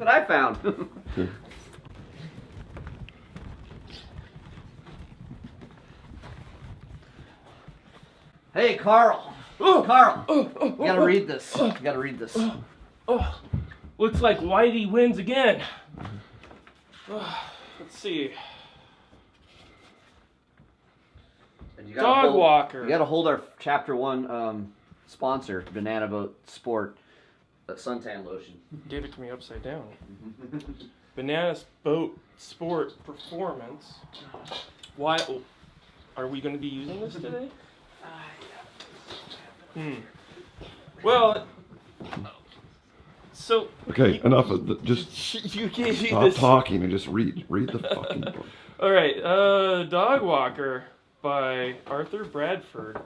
what I found. Hey, Carl. Oh, Carl. oh, You gotta read this. You gotta read this. Oh, looks like Whitey wins again. Let's see. Dogwalker. You gotta hold our chapter 1 sponsor, Banana Boat Sport suntan lotion. Gave it to me upside down. Banana Boat Sport Performance. Why are we going to be using this today? Well, so okay, enough of the, just you gave me stop this. talking and just read the fucking book. All right, Dogwalker by Arthur Bradford.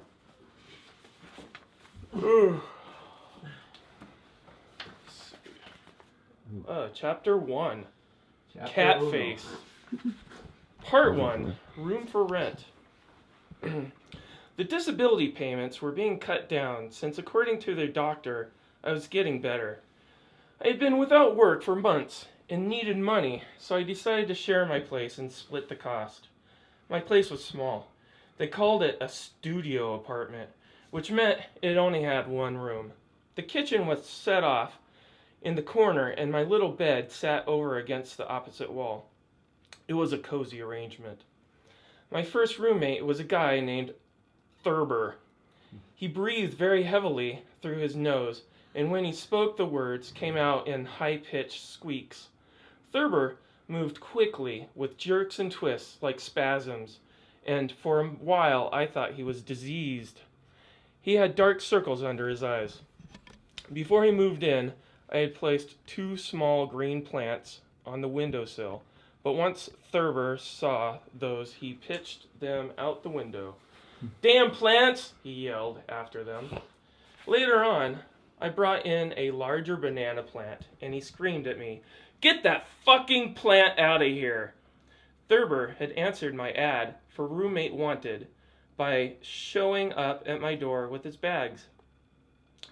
Chapter 1. Cat Face. Part 1. Room for rent. The disability payments were being cut down since, according to their doctor, I was getting better. I had been without work for months and needed money, so I decided to share my place and split the cost. My place was small. They called it a studio apartment, which meant it only had one room. The kitchen was set off in the corner, and my little bed sat over against the opposite wall. It was a cozy arrangement. My first roommate was a guy named Thurber. He breathed very heavily through his nose, and when he spoke, the words came out in high-pitched squeaks. Thurber moved quickly, with jerks and twists like spasms, and for a while I thought he was diseased. He had dark circles under his eyes. Before he moved in, I had placed 2 small green plants on the windowsill, but once Thurber saw those, he pitched them out the window. "Damn plants!" he yelled after them. Later on, I brought in a larger banana plant, and he screamed at me, "Get that fucking plant out of here!" Thurber had answered my ad for roommate wanted by showing up at my door with his bags.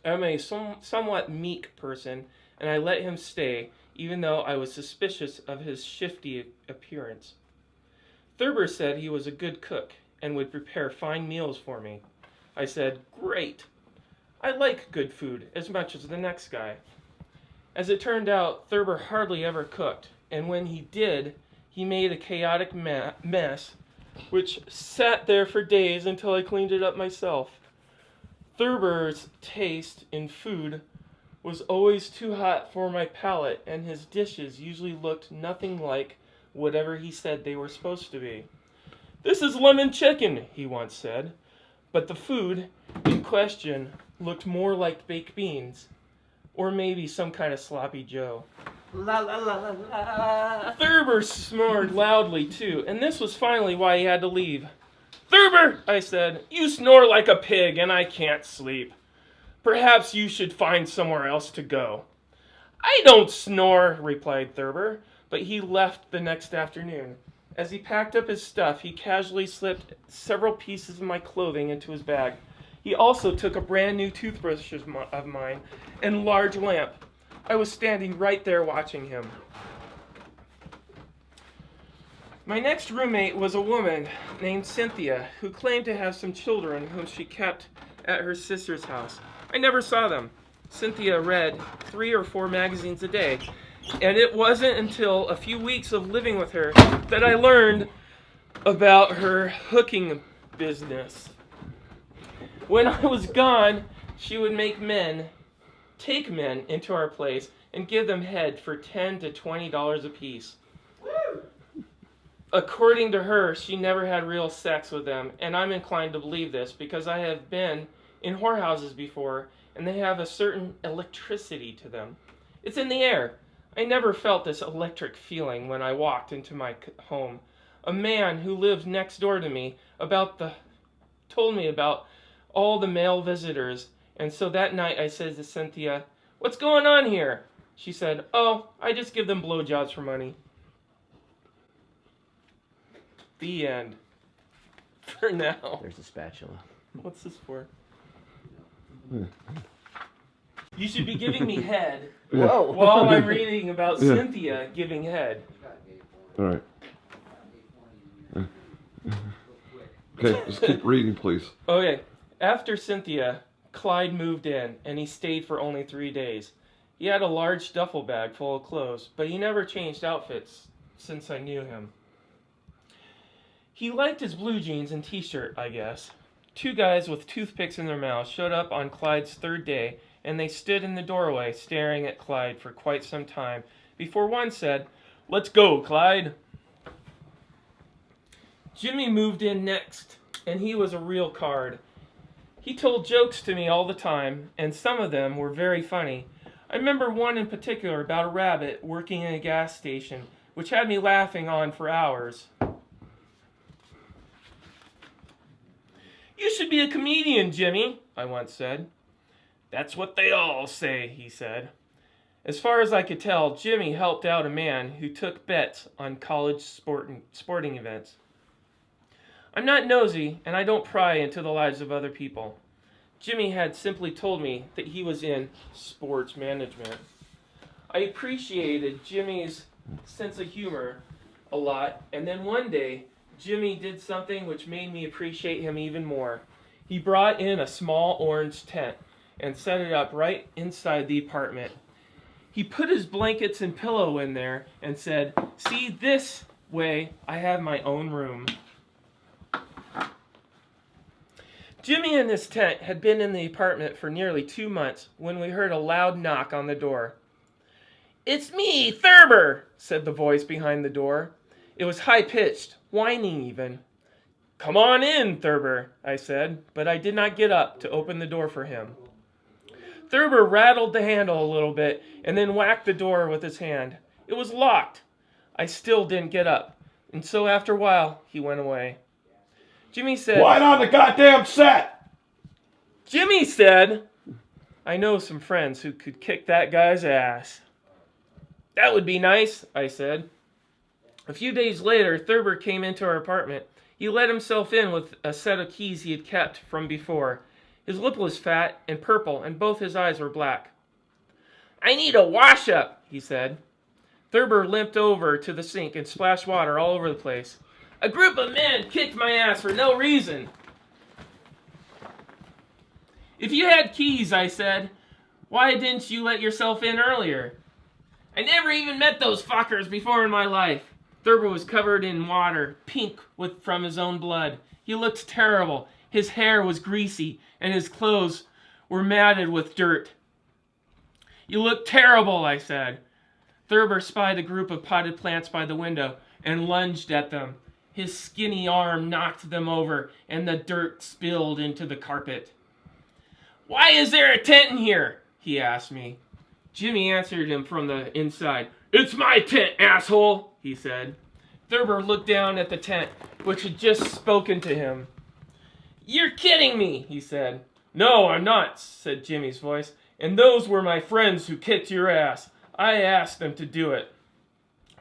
I'm a somewhat meek person, and I let him stay, even though I was suspicious of his shifty appearance. Thurber said he was a good cook and would prepare fine meals for me. I said, "Great. I like good food as much as the next guy." As it turned out, Thurber hardly ever cooked, and when he did, he made a chaotic mess, which sat there for days until I cleaned it up myself. Thurber's taste in food was always too hot for my palate, and his dishes usually looked nothing like whatever he said they were supposed to be. "This is lemon chicken," he once said, but the food in question looked more like baked beans, or maybe some kind of sloppy Joe. La la la la la. Thurber snored loudly too, and this was finally why he had to leave. "Thurber," I said, "you snore like a pig and I can't sleep. Perhaps you should find somewhere else to go." "I don't snore," replied Thurber, but he left the next afternoon. As he packed up his stuff, he casually slipped several pieces of my clothing into his bag. He also took a brand new toothbrush of mine and large lamp. I was standing right there watching him. My next roommate was a woman named Cynthia, who claimed to have some children whom she kept at her sister's house. I never saw them. Cynthia read 3 or 4 magazines a day, and it wasn't until a few weeks of living with her that I learned about her hooking business. When I was gone, she would take men into our place and give them head for $10 to $20 apiece. According to her, she never had real sex with them, and I'm inclined to believe this because I have been in whorehouses before, and they have a certain electricity to them. It's in the air. I never felt this electric feeling when I walked into my home. A man who lived next door to me told me about all the male visitors, and so that night I said to Cynthia, "What's going on here?" She said, "Oh, I just give them blowjobs for money." The end. For now. There's a spatula. What's this for? You should be giving me head Whoa. while I'm reading about Yeah. Cynthia giving head. All right. Okay, just keep reading, please. Okay. After Cynthia, Clyde moved in, and he stayed for only 3 days. He had a large duffel bag full of clothes, but he never changed outfits since I knew him. He liked his blue jeans and t-shirt, I guess. 2 guys with toothpicks in their mouths showed up on Clyde's 3rd day, and they stood in the doorway staring at Clyde for quite some time before one said, "Let's go, Clyde." Jimmy moved in next, and he was a real card. He told jokes to me all the time, and some of them were very funny. I remember one in particular about a rabbit working in a gas station, which had me laughing on for hours. "You should be a comedian, Jimmy," I once said. "That's what they all say," he said. As far as I could tell, Jimmy helped out a man who took bets on college sporting events. I'm not nosy, and I don't pry into the lives of other people. Jimmy had simply told me that he was in sports management. I appreciated Jimmy's sense of humor a lot, and then one day, Jimmy did something which made me appreciate him even more. He brought in a small orange tent and set it up right inside the apartment. He put his blankets and pillow in there and said, "See, this way I have my own room." Jimmy and his tent had been in the apartment for nearly 2 months when we heard a loud knock on the door. "It's me, Thurber," said the voice behind the door. It was high-pitched, whining even. "Come on in, Thurber," I said, but I did not get up to open the door for him. Thurber rattled the handle a little bit and then whacked the door with his hand. It was locked. I still didn't get up, and so after a while, he went away. Jimmy said, Why on the goddamn set? Jimmy said, "I know some friends who could kick that guy's ass." "That would be nice," I said. A few days later, Thurber came into our apartment. He let himself in with a set of keys he had kept from before. His lip was fat and purple, and both his eyes were black. "I need a wash-up," he said. Thurber limped over to the sink and splashed water all over the place. "A group of men kicked my ass for no reason." "If you had keys," I said, "why didn't you let yourself in earlier?" "I never even met those fuckers before in my life." Thurber was covered in water, pink from his own blood. He looked terrible. His hair was greasy, and his clothes were matted with dirt. "You look terrible," I said. Thurber spied a group of potted plants by the window and lunged at them. His skinny arm knocked them over, and the dirt spilled into the carpet. "Why is there a tent in here?" he asked me. Jimmy answered him from the inside. "It's my tent, asshole," he said. Thurber looked down at the tent, which had just spoken to him. "You're kidding me," he said. "No, I'm not," said Jimmy's voice. "And those were my friends who kicked your ass. I asked them to do it."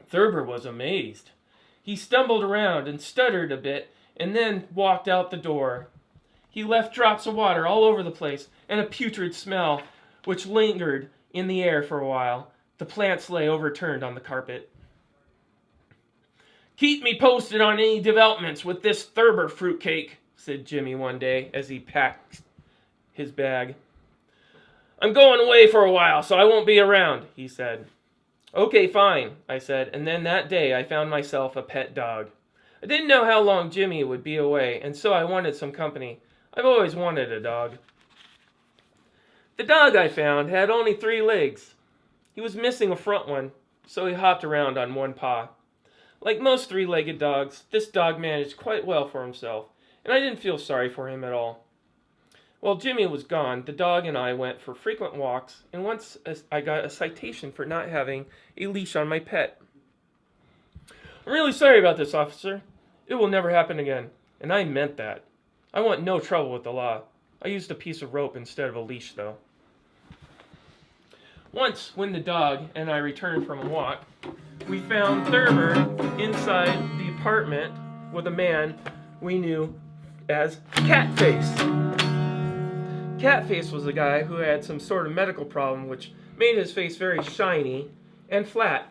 Thurber was amazed. He stumbled around and stuttered a bit and then walked out the door. He left drops of water all over the place and a putrid smell which lingered in the air for a while. The plants lay overturned on the carpet. "Keep me posted on any developments with this Thurber fruitcake," said Jimmy one day as he packed his bag. "I'm going away for a while, so I won't be around," he said. "Okay, fine," I said, and then that day I found myself a pet dog. I didn't know how long Jimmy would be away, and so I wanted some company. I've always wanted a dog. The dog I found had only 3 legs. He was missing a front one, so he hopped around on one paw. Like most 3-legged dogs, this dog managed quite well for himself, and I didn't feel sorry for him at all. While Jimmy was gone, the dog and I went for frequent walks, and once I got a citation for not having a leash on my pet. "I'm really sorry about this, officer. It will never happen again." And I meant that. I want no trouble with the law. I used a piece of rope instead of a leash, though. Once, when the dog and I returned from a walk, we found Thurber inside the apartment with a man we knew as Catface. Catface was a guy who had some sort of medical problem which made his face very shiny and flat.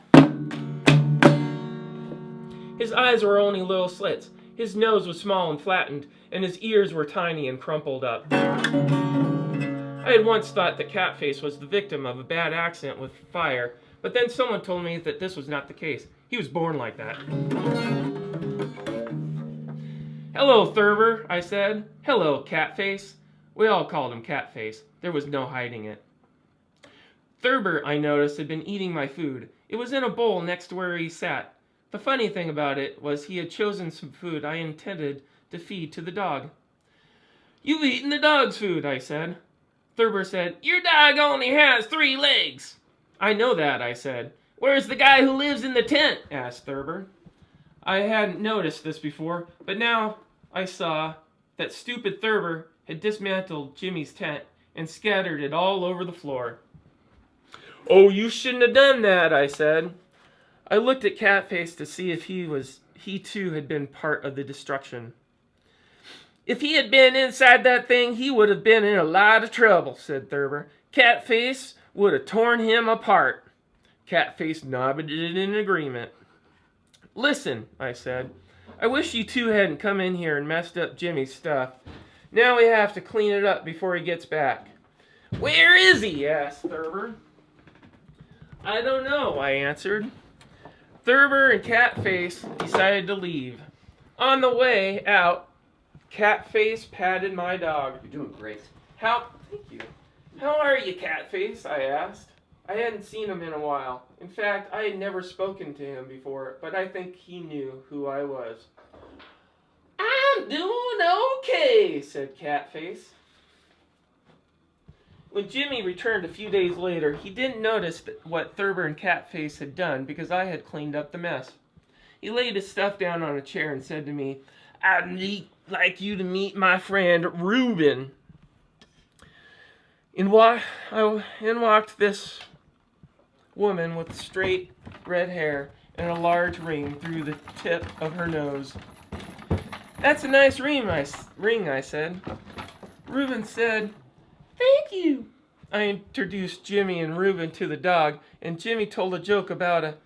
His eyes were only little slits. His nose was small and flattened, and his ears were tiny and crumpled up. I had once thought that Catface was the victim of a bad accident with fire, but then someone told me that this was not the case. He was born like that. "Hello, Thurber," I said. "Hello, Catface." We all called him Catface. There was no hiding it. Thurber, I noticed, had been eating my food. It was in a bowl next to where he sat. The funny thing about it was he had chosen some food I intended to feed to the dog. "You've eaten the dog's food," I said. Thurber said, "Your dog only has 3 legs." "I know that," I said. "Where's the guy who lives in the tent?" asked Thurber. I hadn't noticed this before, but now I saw that stupid Thurber had dismantled Jimmy's tent and scattered it all over the floor. "Oh, you shouldn't have done that," I said. I looked at Catface to see if he too had been part of the destruction. "If he had been inside that thing, he would have been in a lot of trouble," said Thurber. "Catface would have torn him apart." Catface nodded in agreement. "Listen," I said, "I wish you two hadn't come in here and messed up Jimmy's stuff. Now we have to clean it up before he gets back." "Where is he?" asked Thurber. "I don't know," I answered. Thurber and Catface decided to leave. On the way out, Catface patted my dog. You're doing great. Thank you. "How are you, Catface?" I asked. I hadn't seen him in a while. In fact, I had never spoken to him before, but I think he knew who I was. "I'm doing okay," said Catface. When Jimmy returned a few days later, he didn't notice what Thurber and Catface had done because I had cleaned up the mess. He laid his stuff down on a chair and said to me, "I'd like you to meet my friend Reuben." In walked this woman with straight red hair and a large ring through the tip of her nose. "That's a nice ring," I said. Reuben said, "Thank you." I introduced Jimmy and Reuben to the dog, and Jimmy told a joke about a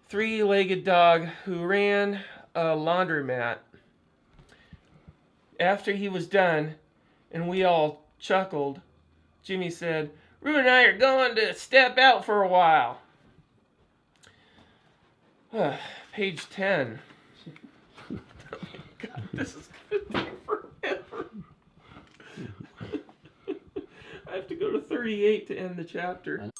3-legged dog who ran a laundromat. After he was done, and we all chuckled, Jimmy said, "Reuben and I are going to step out for a while." Page 10. Oh my God, this is going to take forever. I have to go to 38 to end the chapter.